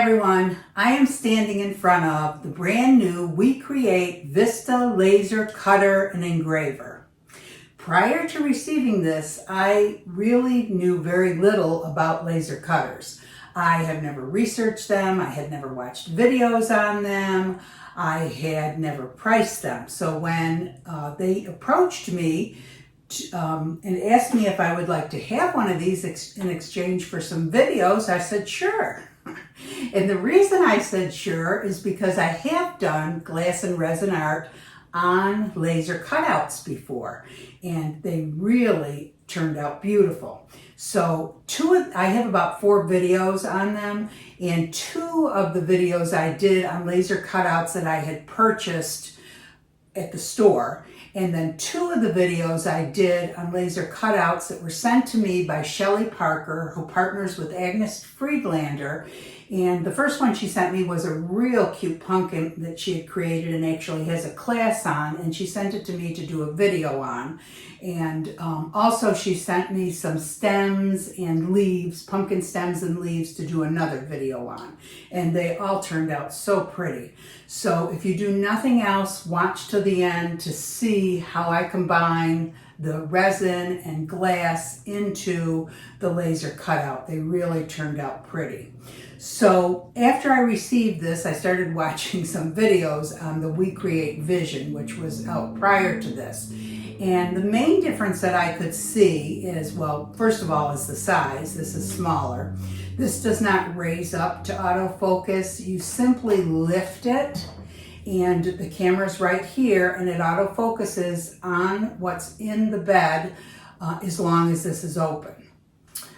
everyone, I am standing in front of the brand new WeCreate Vista laser cutter and engraver. Prior to receiving this, I really knew very little about laser cutters. I have never researched them, I had never watched videos on them, I had never priced them. So when they approached me and asked me if I would like to have one of these in exchange for some videos, I said sure. And the reason I said sure is because I have done glass and resin art on laser cutouts before, and they really turned out beautiful. So I have about 4 videos on them, and 2 of the videos I did on laser cutouts that I had purchased at the store, and then 2 of the videos I did on laser cutouts that were sent to me by Shelly Parker, who partners with Agnes Friedlander. And the first one she sent me was a real cute pumpkin that she had created and actually has a class on, and she sent it to me to do a video on. And also she sent me some stems and leaves, pumpkin stems and leaves, to do another video on. And they all turned out so pretty. So if you do nothing else, watch to the end to see how I combine the resin and glass into the laser cutout. They really turned out pretty. So after I received this, I started watching some videos on the WeCreate Vision, which was out prior to this. And the main difference that I could see is, well, first of all, is the size. This is smaller. This does not raise up to autofocus. You simply lift it, and the camera's right here, and it autofocuses on what's in the bed as long as this is open.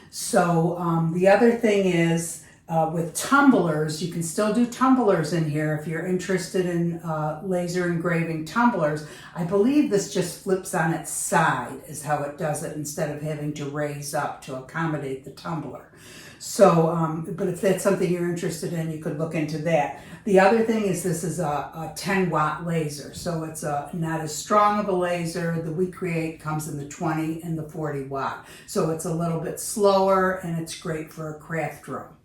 So the other thing is, with tumblers, you can still do tumblers in here if you're interested in laser engraving tumblers. I believe this just flips on its side is how it does it, instead of having to raise up to accommodate the tumbler. So, but if that's something you're interested in, you could look into that. The other thing is this is a 10-watt laser, so it's not as strong of a laser. The WeCreate comes in the 20 and the 40 watt. So it's a little bit slower, and it's great for a craft room.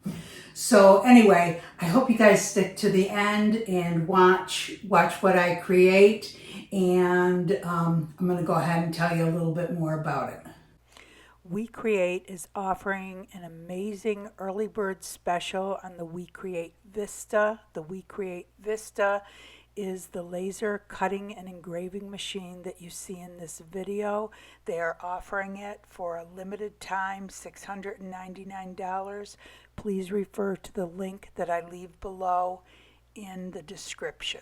So anyway, I hope you guys stick to the end and watch what I create, and I'm going to go ahead and tell you a little bit more about it. WeCreate is offering an amazing early bird special on the WeCreate Vista. The WeCreate Vista is the laser cutting and engraving machine that you see in this video. They are offering it for a limited time, $699. Please refer to the link that I leave below in the description.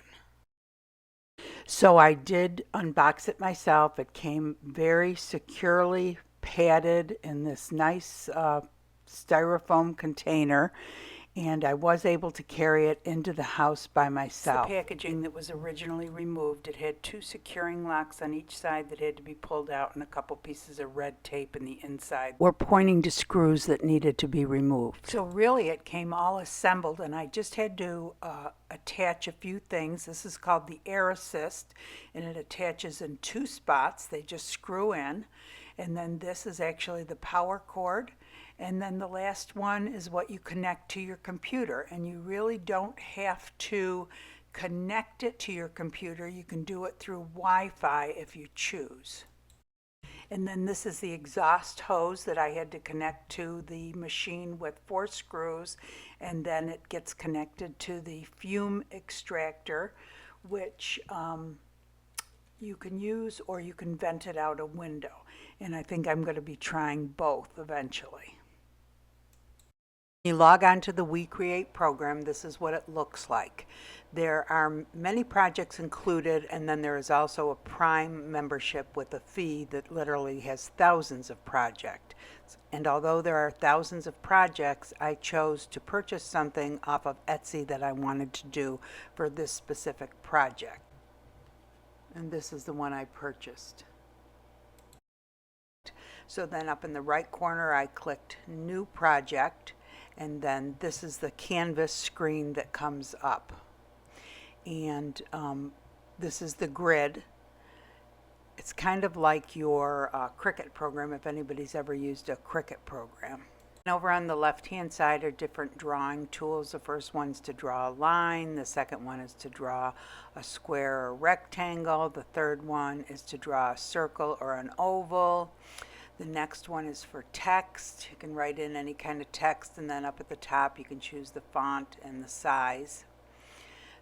So I did unbox it myself. It came very securely padded in this nice styrofoam container, and I was able to carry it into the house by myself. The packaging that was originally removed, it had 2 securing locks on each side that had to be pulled out, and a couple pieces of red tape in the inside were pointing to screws that needed to be removed. So really it came all assembled, and I just had to attach a few things. This is called the Air Assist, and it attaches in 2 spots. They just screw in. And then this is actually the power cord. And then the last one is what you connect to your computer. And you really don't have to connect it to your computer. You can do it through Wi-Fi if you choose. And then this is the exhaust hose that I had to connect to the machine with 4 screws. And then it gets connected to the fume extractor, which you can use, or you can vent it out a window. And I think I'm going to be trying both eventually. You log on to the WeCreate program, this is what it looks like. There are many projects included, and then there is also a Prime membership with a fee that literally has thousands of projects. And although there are thousands of projects, I chose to purchase something off of Etsy that I wanted to do for this specific project. And this is the one I purchased. So then up in the right corner, I clicked New Project, and then this is the canvas screen that comes up. And this is the grid. It's kind of like your Cricut program, if anybody's ever used a Cricut program. Over on the left-hand side are different drawing tools. The first one's to draw a line. The second one is to draw a square or rectangle. The third one is to draw a circle or an oval. The next one is for text. You can write in any kind of text, and then up at the top you can choose the font and the size.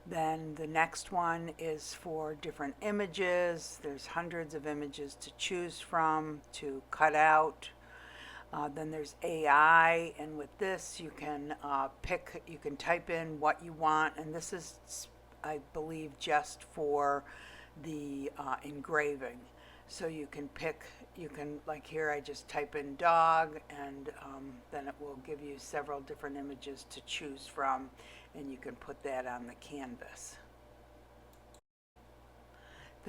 Then the next one is for different images. There's hundreds of images to choose from, to cut out. Then there's AI, and with this you can you can type in what you want, and this is, I believe, just for the engraving. So you can pick, like here I just type in dog, and then it will give you several different images to choose from, and you can put that on the canvas.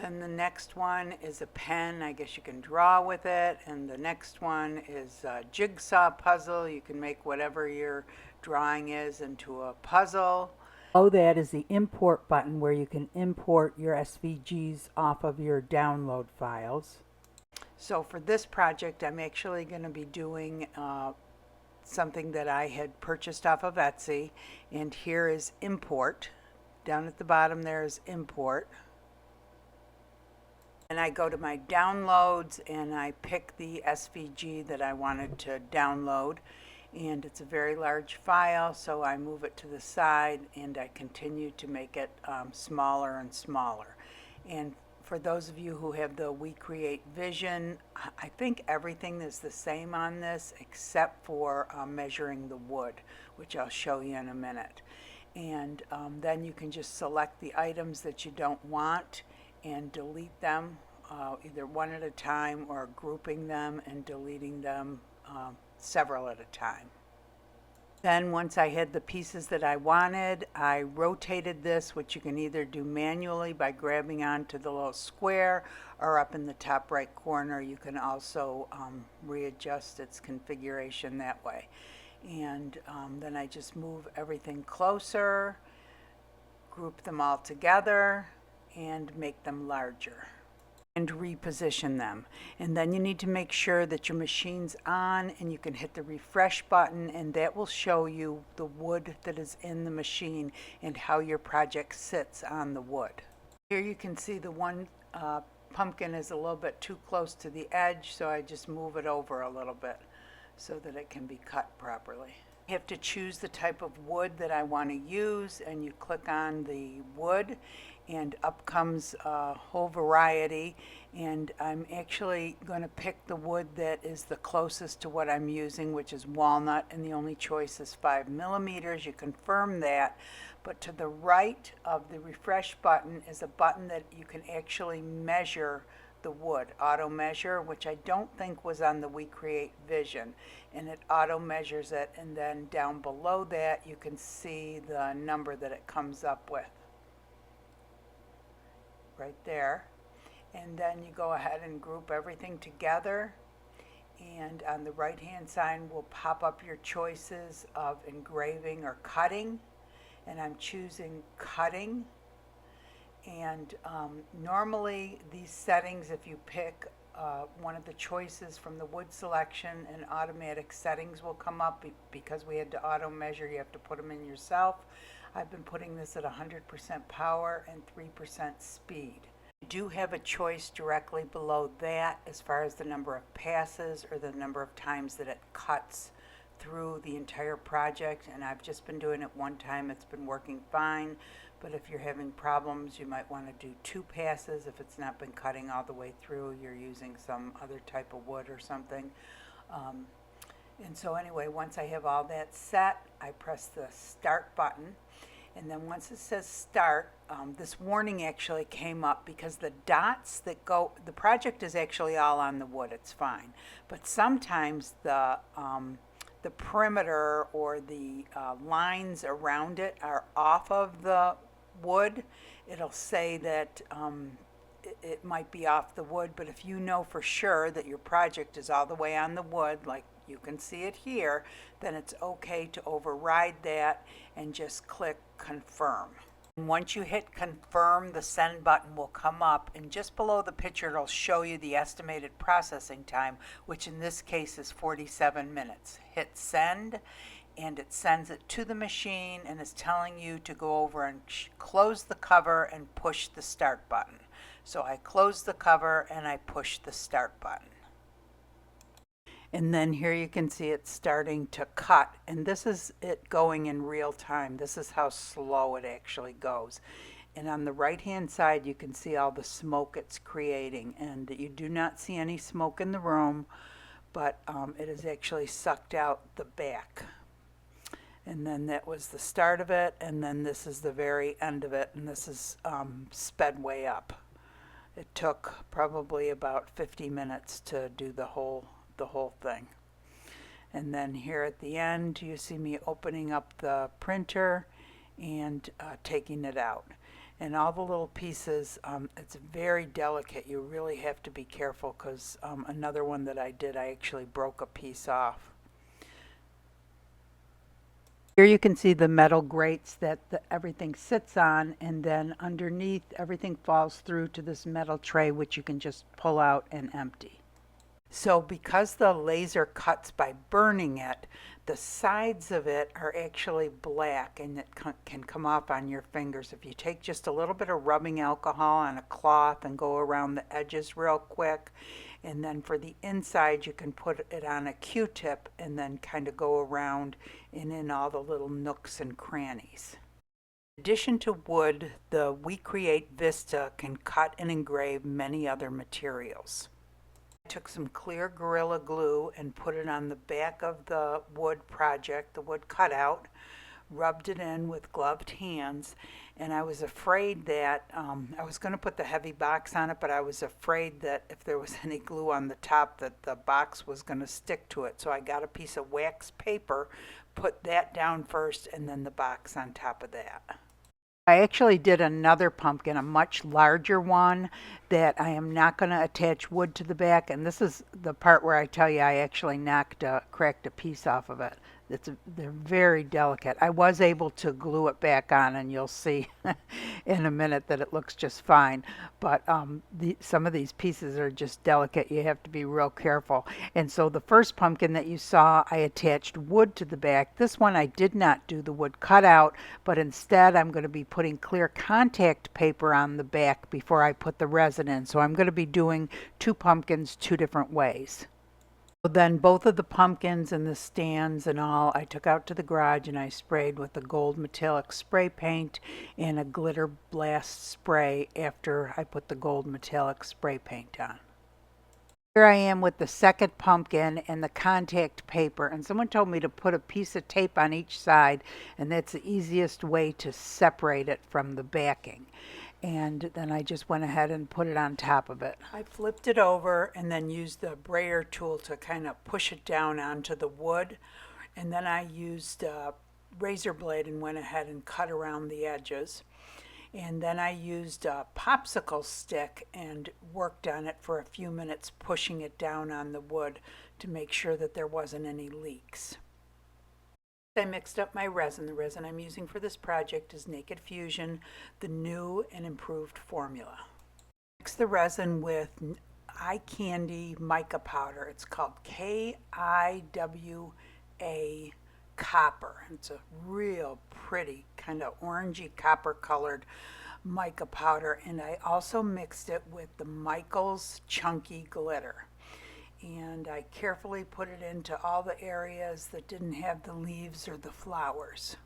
Then the next one is a pen. I guess you can draw with it. And the next one is a jigsaw puzzle. You can make whatever your drawing is into a puzzle. Below that is the import button, where you can import your SVGs off of your download files. So for this project, I'm actually going to be doing something that I had purchased off of Etsy. And here is import. Down at the bottom there is import. And I go to my downloads and I pick the SVG that I wanted to download. And it's a very large file, so I move it to the side and I continue to make it smaller and smaller. And for those of you who have the WeCreate Vision, I think everything is the same on this except for measuring the wood, which I'll show you in a minute. And then you can just select the items that you don't want and delete them, either one at a time or grouping them and deleting them several at a time. Then once I had the pieces that I wanted, I rotated this, which you can either do manually by grabbing onto the little square, or up in the top right corner you can also readjust its configuration that way. And then I just move everything closer, group them all together, and make them larger and reposition them. And then you need to make sure that your machine's on, and you can hit the refresh button, and that will show you the wood that is in the machine and how your project sits on the wood. Here you can see the one pumpkin is a little bit too close to the edge, so I just move it over a little bit so that it can be cut properly. You have to choose the type of wood that I want to use, and you click on the wood and up comes a whole variety, and I'm actually going to pick the wood that is the closest to what I'm using, which is walnut, and the only choice is 5 millimeters. You confirm that, but to the right of the refresh button is a button that you can actually measure the wood, auto measure, which I don't think was on the WeCreate Vision, and it auto measures it, and then down below that you can see the number that it comes up with right there. And then you go ahead and group everything together, and on the right hand side will pop up your choices of engraving or cutting, and I'm choosing cutting. And normally these settings, if you pick one of the choices from the wood selection, and automatic settings will come up. Because we had to auto measure, you have to put them in yourself. I've been putting this at 100% power and 3% speed. You do have a choice directly below that as far as the number of passes or the number of times that it cuts through the entire project, and I've just been doing it one time. It's been working fine, but if you're having problems, you might want to do 2 passes. If it's not been cutting all the way through, you're using some other type of wood or something. And so anyway, once I have all that set, I press the start button. And then once it says start, this warning actually came up because the dots that go, the project is actually all on the wood, it's fine. But sometimes the perimeter or the lines around it are off of the wood. It'll say that it might be off the wood, but if you know for sure that your project is all the way on the wood, like you can see it here, then it's okay to override that and just click confirm. And once you hit confirm, the send button will come up, and just below the picture it'll show you the estimated processing time, which in this case is 47 minutes. Hit send and it sends it to the machine and is telling you to go over and close the cover and push the start button. So I close the cover and I push the start button. And then here you can see it starting to cut, and this is it going in real time. This is how slow it actually goes. And on the right hand side you can see all the smoke it's creating, and you do not see any smoke in the room, but it has actually sucked out the back. And then that was the start of it, and then this is the very end of it, and this is sped way up. It took probably about 50 minutes to do the whole thing. And then here at the end you see me opening up the printer and taking it out. And all the little pieces, it's very delicate. You really have to be careful, because another one that I did, I actually broke a piece off. Here you can see the metal grates that everything sits on, and then underneath everything falls through to this metal tray, which you can just pull out and empty. So because the laser cuts by burning it, the sides of it are actually black, and it can come off on your fingers. If you take just a little bit of rubbing alcohol on a cloth and go around the edges real quick, and then for the inside you can put it on a Q-tip and then kind of go around and in all the little nooks and crannies. In addition to wood, the WeCreate Vista can cut and engrave many other materials. I took some clear Gorilla Glue and put it on the back of the wood project, the wood cutout, rubbed it in with gloved hands, and I was afraid that I was going to put the heavy box on it, but I was afraid that if there was any glue on the top that the box was going to stick to it. So I got a piece of wax paper, put that down first, and then the box on top of that. I actually did another pumpkin, a much larger one, that I am not going to attach wood to the back, and this is the part where I tell you I actually cracked a piece off of it. They're very delicate. I was able to glue it back on, and you'll see in a minute that it looks just fine. But some of these pieces are just delicate. You have to be real careful. And so the first pumpkin that you saw, I attached wood to the back. This one I did not do the wood cutout, but instead I'm going to be putting clear contact paper on the back before I put the resin in. So I'm going to be doing two pumpkins two different ways. Then both of the pumpkins and the stands and all I took out to the garage, and I sprayed with the gold metallic spray paint and a glitter blast spray after I put the gold metallic spray paint on. Here I am with the second pumpkin and the contact paper, and someone told me to put a piece of tape on each side, and that's the easiest way to separate it from the backing. And then I just went ahead and put it on top of it. I flipped it over and then used the brayer tool to kind of push it down onto the wood. And then I used a razor blade and went ahead and cut around the edges. And then I used a popsicle stick and worked on it for a few minutes, pushing it down on the wood to make sure that there wasn't any leaks. I mixed up my resin. The resin I'm using for this project is Naked Fusion, the new and improved formula. Mix the resin with eye candy mica powder. It's called KIWA Copper. It's a real pretty kind of orangey copper colored mica powder, and I also mixed it with the MIVHAEL'S chunky glitter. And I carefully put it into all the areas that didn't have the leaves or the flowers.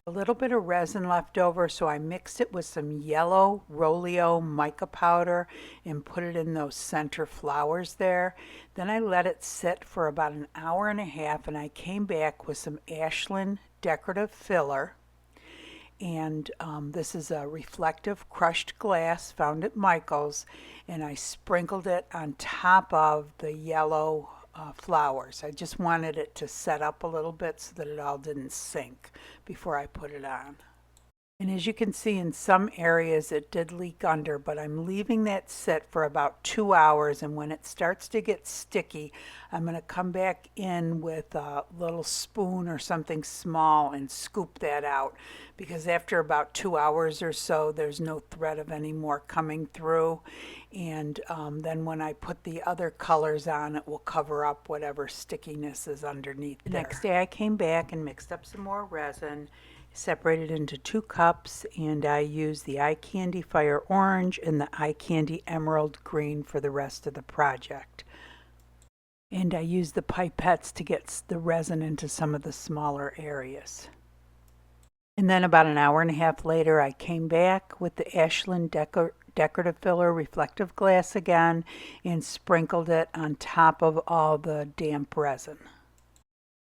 A little bit of resin left over, so I mixed it with some yellow Rolio mica powder and put it in those center flowers there. Then I let it sit for about an hour and a half, and I came back with some Ashland decorative filler. And this is a reflective crushed glass found at Michael's, and I sprinkled it on top of the yellow flowers. I just wanted it to set up a little bit so that it all didn't sink before I put it on. And as you can see, in some areas it did leak under, but I'm leaving that sit for about 2 hours, and when it starts to get sticky, I'm going to come back in with a little spoon or something small and scoop that out, because after about 2 hours or so, there's no threat of any more coming through. And then when I put the other colors on, it will cover up whatever stickiness is underneath there. The next day I came back and mixed up some more resin, separated into 2 cups, and I used the Eye Candy Fire Orange and the Eye Candy Emerald Green for the rest of the project. And I used the pipettes to get the resin into some of the smaller areas. And then about an hour and a half later, I came back with the Ashland decorative filler reflective glass again and sprinkled it on top of all the damp resin.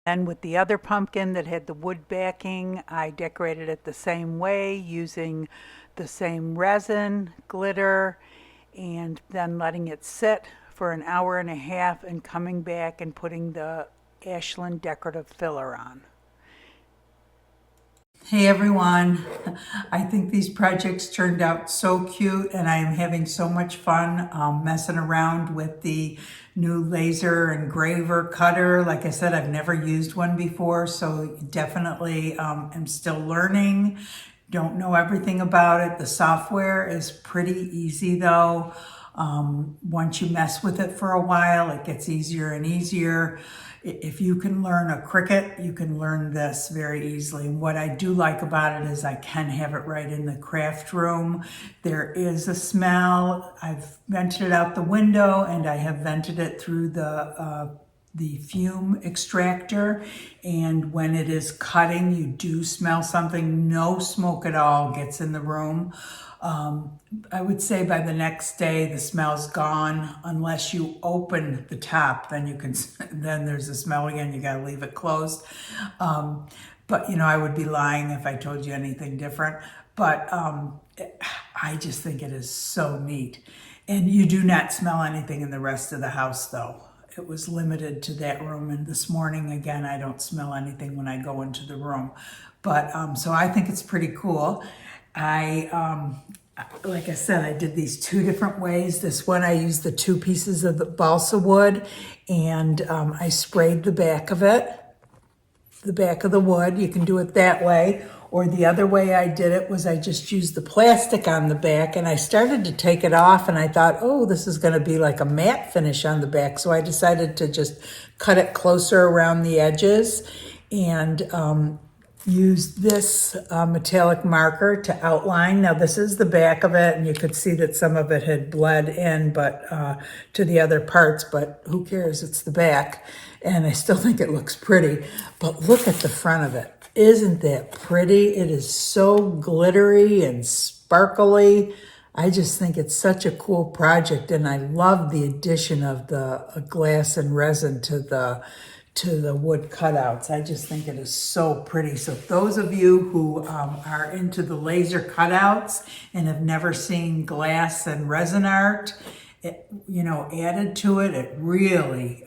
And with the other pumpkin that had the wood backing, I decorated it the same way using the same resin, glitter, and then letting it sit for an hour and a half and coming back and putting the Ashland decorative filler on. Hey everyone, I think these projects turned out so cute and I am having so much fun messing around with the new laser engraver cutter. Like I said, I've never used one before, so definitely am still learning. Don't know everything about it. The software is pretty easy though. Once you mess with it for a while, it gets easier and easier. If you can learn a Cricut, you can learn this very easily. And what I do like about it is I can have it right in the craft room. There is a smell. I've vented it out the window and I have vented it through the fume extractor. And when it is cutting, you do smell something. No smoke at all gets in the room. I would say by the next day the smell's gone, unless you open the top, then you can, then there's a smell again, you gotta leave it closed. But you know, I would be lying if I told you anything different, but I just think it is so neat. And you do not smell anything in the rest of the house though. It was limited to that room, and this morning again I don't smell anything when I go into the room. But so I think it's pretty cool. Like I said, I did these 2 different ways. This one, I used the 2 pieces of the balsa wood, and I sprayed the back of it, the back of the wood. You can do it that way. Or the other way I did it was I just used the plastic on the back, and I started to take it off, and I thought, oh, this is going to be like a matte finish on the back. So I decided to just cut it closer around the edges and use this metallic marker to outline. Now this is the back of it, and you could see that some of it had bled in but to the other parts, but who cares, it's the back. And I still think it looks pretty, but look at the front of it. Isn't that pretty? It is so glittery and sparkly. I just think it's such a cool project, and I love the addition of the glass and resin to the wood cutouts. I just think it is so pretty. So those of you who are into the laser cutouts and have never seen glass and resin art, added to it, it really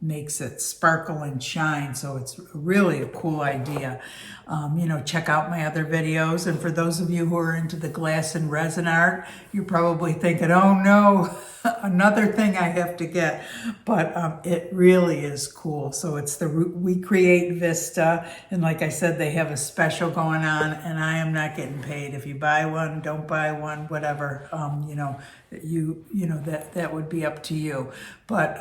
makes it sparkle and shine. So it's really a cool idea. Check out my other videos. And for those of you who are into the glass and resin art, you're probably thinking, oh no, another thing I have to get. But it really is cool. So it's the WeCreate Vista. And like I said, they have a special going on, and I am not getting paid. If you buy one, don't buy one, whatever, that would be up to you. But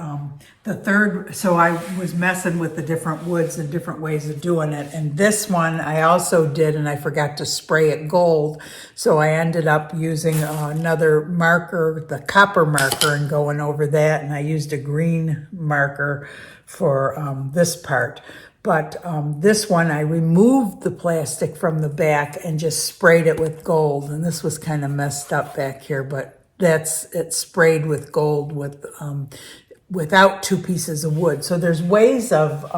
the third, so I was messing with the different woods and different ways of doing it. And this one I also did, and I forgot to spray it gold. So I ended up using another marker, the copper marker, and going over that. And I used a green marker for this part. But this one, I removed the plastic from the back and just sprayed it with gold. And this was kind of messed up back here, but it's sprayed with gold without 2 pieces of wood. So there's ways of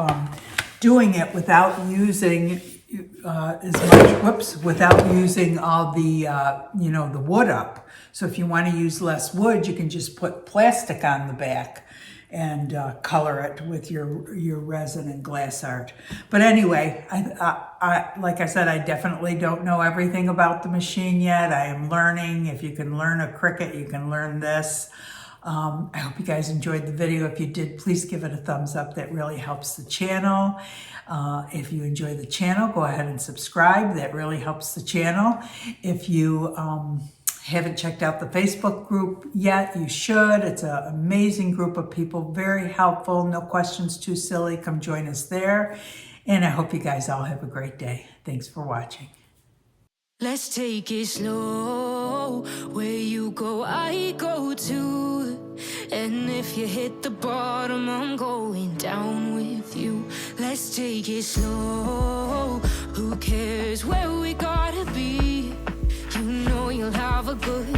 doing it without using without using all the the wood up. So if you want to use less wood, you can just put plastic on the back and color it with your resin and glass art. But anyway, like I said, I definitely don't know everything about the machine yet. I am learning. If you can learn a Cricut, you can learn this. I hope you guys enjoyed the video. If you did, please give it a thumbs up. That really helps the channel. If you enjoy the channel, go ahead and subscribe. That really helps the channel. If you haven't checked out the Facebook group yet, you should. It's an amazing group of people, very helpful, no questions too silly. Come join us there. And I hope you guys all have a great day. Thanks for watching. Let's take it slow. Where you go, I go too. And if you hit the bottom, I'm going down with you. Let's take it slow. Who cares where we gotta be? You know you'll have a good